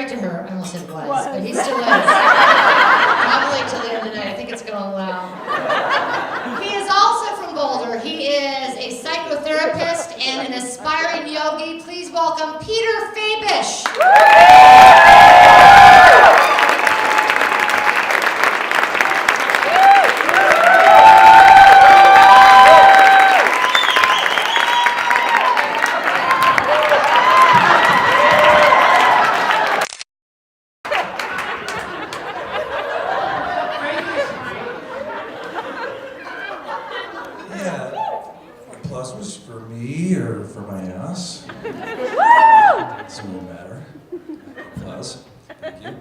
married to her. I almost said was, but he still is. Probably till the end of the night. I think it's going well. He is also from Boulder. He is a psychotherapist and an aspiring yogi. Please welcome Peter Fabish. Applause was for me or for my ass? Doesn't really matter. Applause. Thank you.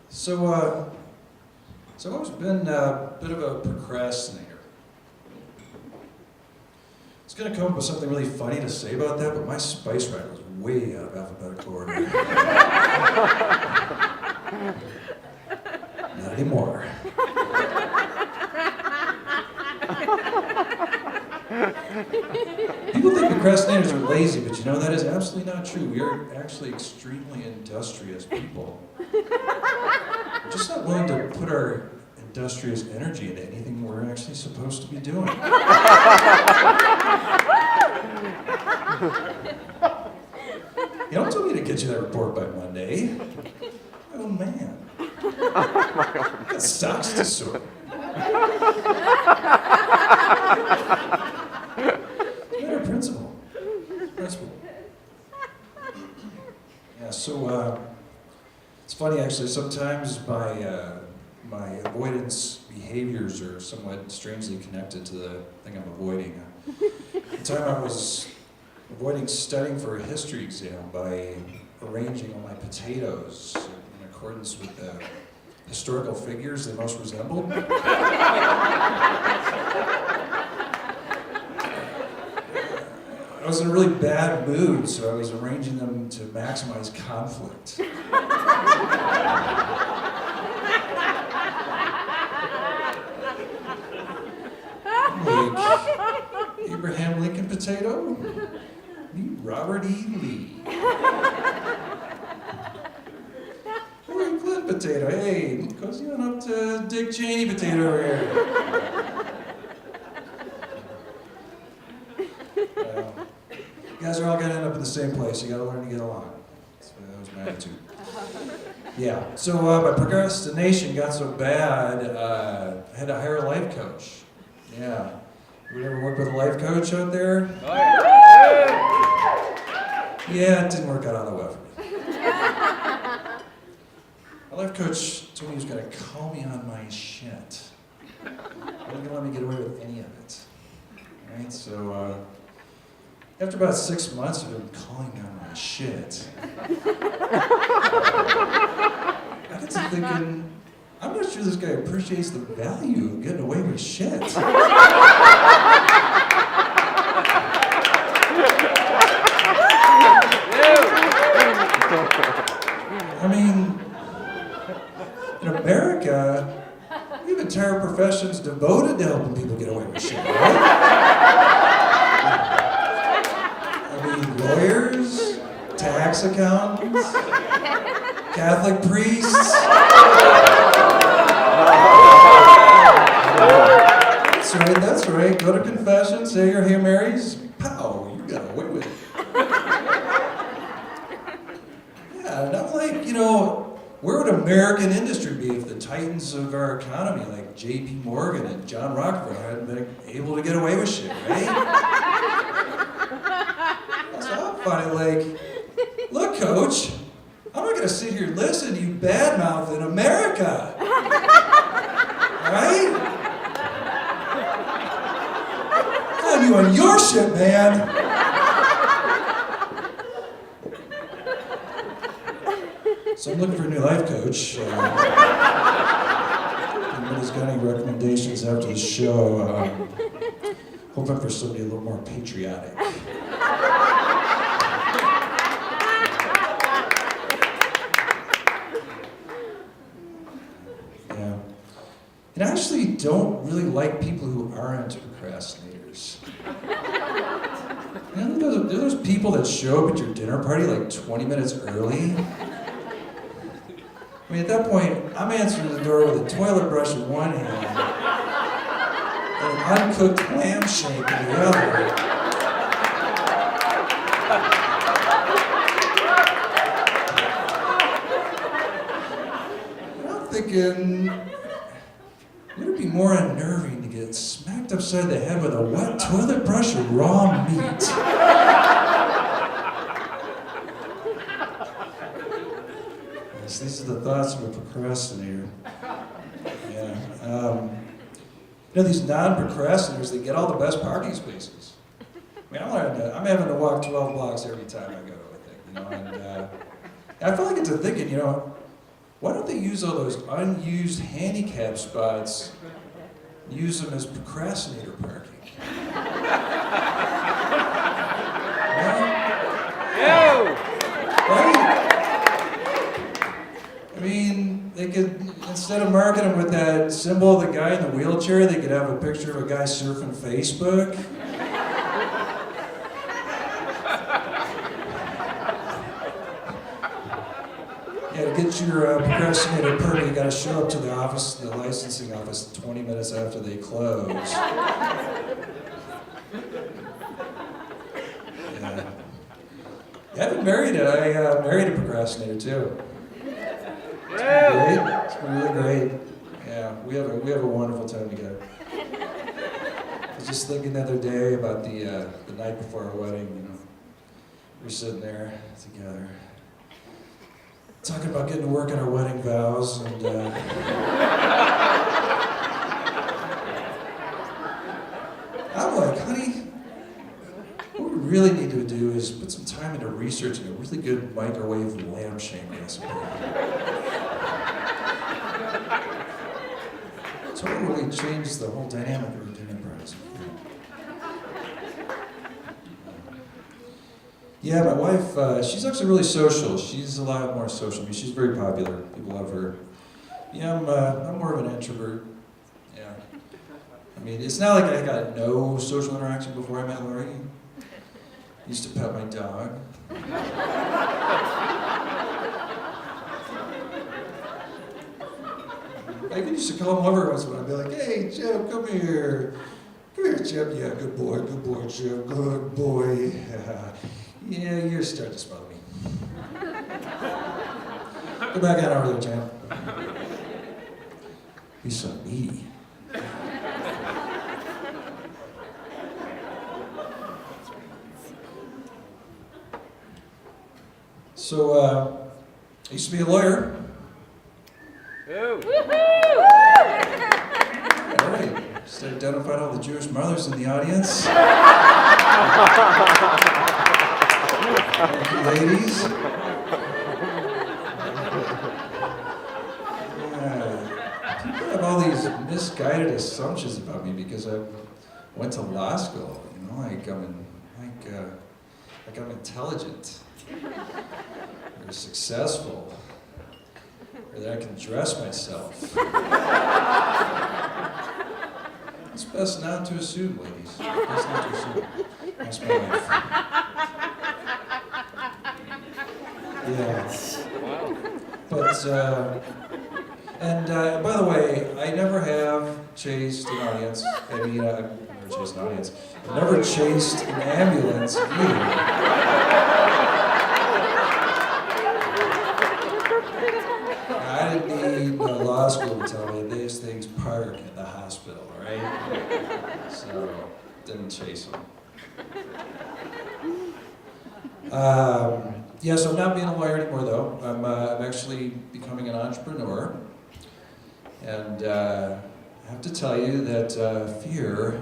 So I've always been a bit of a procrastinator. I was going to come up with something really funny to say about that, but my spice rack was way out of alphabetical order. Not anymore. People think procrastinators are lazy, but you know that is absolutely not true. We are actually extremely industrious people. We're just not willing to put our industrious energy into anything we're actually supposed to be doing. You don't tell me to get you that report by Monday. Oh man. That sucks to sort. Principle. Yeah, so it's funny actually, sometimes my avoidance behaviors are somewhat strangely connected to the thing I'm avoiding. The time I was avoiding studying for a history exam by arranging all my potatoes in accordance with the historical figures they most resembled. I was in a really bad mood, so I was arranging them to maximize conflict. Like Abraham Lincoln potato, meet Robert E. Lee. Hillary Clinton potato, hey, cozy on up to Dick Cheney potato over here. You guys are all gonna end up in the same place. You gotta learn to get along. That was my attitude. Yeah, so my procrastination got so bad, I had to hire a life coach. Yeah. You ever work with a life coach out there? Oh, yeah. Yeah, it didn't work out on the well for me. My life coach told me he was gonna call me on my shit. He wasn't gonna let me get away with any of it. All right, so after about 6 months of him calling me on my shit, I got to thinking, I'm not sure this guy appreciates the value of getting away with shit. I mean, in America, we have entire professions devoted to helping people get away with shit, right? Lawyers, tax accountants, Catholic priests. That's right. Go to confession, say your Hail Marys, pow, you got away with it. Yeah, and I'm like, where would American industry be if the titans of our economy, like J.P. Morgan and John Rockefeller, hadn't been able to get away with shit, right? Funny, like, look, coach, I'm not gonna sit here and listen to you badmouth in America. Right? On you on your shit, man. So I'm looking for a new life coach. Anybody's got any recommendations after the show? Hoping for somebody a little more patriotic. And I actually don't really like people who aren't procrastinators. those people that show up at your dinner party like 20 minutes early? I mean, at that point, I'm answering the door with a toilet brush in one hand and an uncooked clam shake in the other. And I'm thinking, would it be more unnerving to get smacked upside the head with a wet toilet brush or raw meat? Yes, these are the thoughts of a procrastinator. Yeah. These non-procrastinators, they get all the best parking spaces. I mean, I'm having to walk 12 blocks every time I go, I think, and I feel like it's a thinking, why don't they use all those unused handicap spots, use them as procrastinator parking? Right? I mean, they could, instead of marking them with that symbol of the guy in the wheelchair, they could have a picture of a guy surfing Facebook. Yeah, to get your procrastinator permit, you got to show up to the office, the licensing office, 20 minutes after they close. Yeah. I've been married. I married a procrastinator too. It's been great. It's been really great. Yeah, we have a wonderful time together. I was just thinking the other day about the night before our wedding. We were sitting there together, talking about getting to work on our wedding vows, and I'm like, honey, what we really need to do is put some time into researching a really good microwave lamb shank recipe. Totally changed the whole dynamic of our dinner parties. Yeah, my wife, she's actually really social. She's a lot more social. I mean, she's very popular. People love her. Yeah, I'm more of an introvert. Yeah. I mean, it's not like I got no social interaction before I met Lori. I used to pet my dog. I even used to call him over once in a while. I'd be like, hey, Jim, come here. Come here, Jim. Yeah, good boy, Jim. Good boy. Yeah, you're starting to smother me. Go back out over there, Jim. He's so needy. So, I used to be a lawyer. All right, just identified all the Jewish mothers in the audience. Ladies. People have all these misguided assumptions about me because I went to law school. Like I'm intelligent, or successful, or that I can dress myself. It's best not to assume, ladies. Best not to assume. That's my wife. Yeah. But, by the way, I never have chased an audience. I mean, I've never chased an audience. I've never chased an ambulance either. I didn't need law school to tell me these things park at the hospital, right? So, didn't chase them. So I'm not being a lawyer anymore, though. I'm actually becoming an entrepreneur. And I have to tell you that fear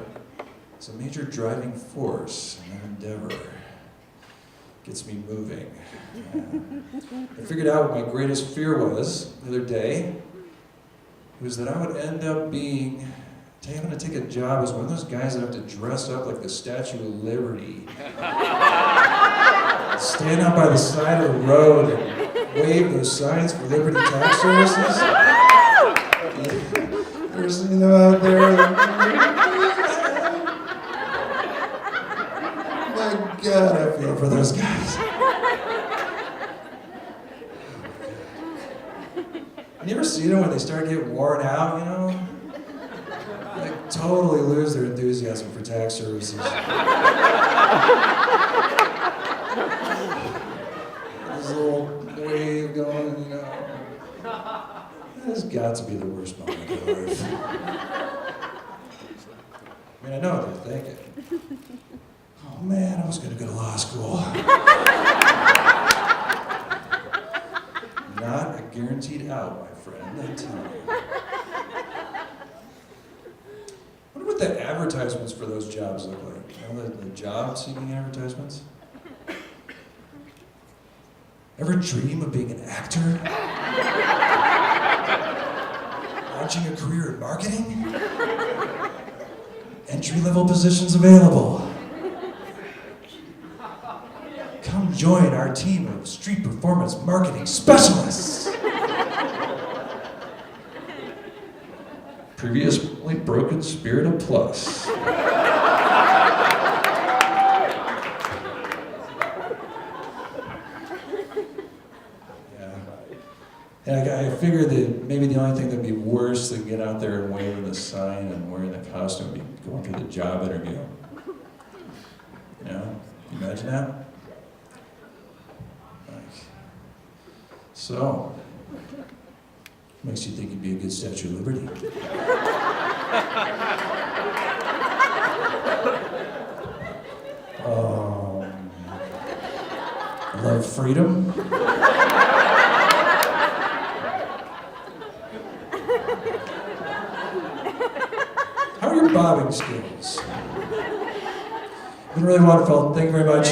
is a major driving force in that endeavor. It gets me moving. I figured out what my greatest fear was the other day. It was that I would end up having to take a job as one of those guys that have to dress up like the Statue of Liberty. Stand out by the side of the road and wave those signs for Liberty Tax Services. Ever seen them out there? My God, I feel for those guys. You ever seen them when they start getting worn out, you know? Like, totally lose their enthusiasm for tax services. This little wave going, you know. This has got to be the worst moment of their life. I mean, I know what they're thinking. Oh man, I was gonna go to law school. Not a guaranteed out, my friend, I tell you. I wonder what the advertisements for those jobs look like. You know, the job-seeking advertisements? Ever dream of being an actor? Launching a career in marketing? Entry-level positions available. Come join our team of street performance marketing specialists. Previously broken spirit of plus. And I figured that maybe the only thing that'd be worse than get out there and waving the sign and wearing the costume would be going for the job interview. You know? Can you imagine that? Like, so, makes you think you'd be a good Statue of Liberty. Love freedom. How are your bobbing skills? Been really wonderful. Thank you very much.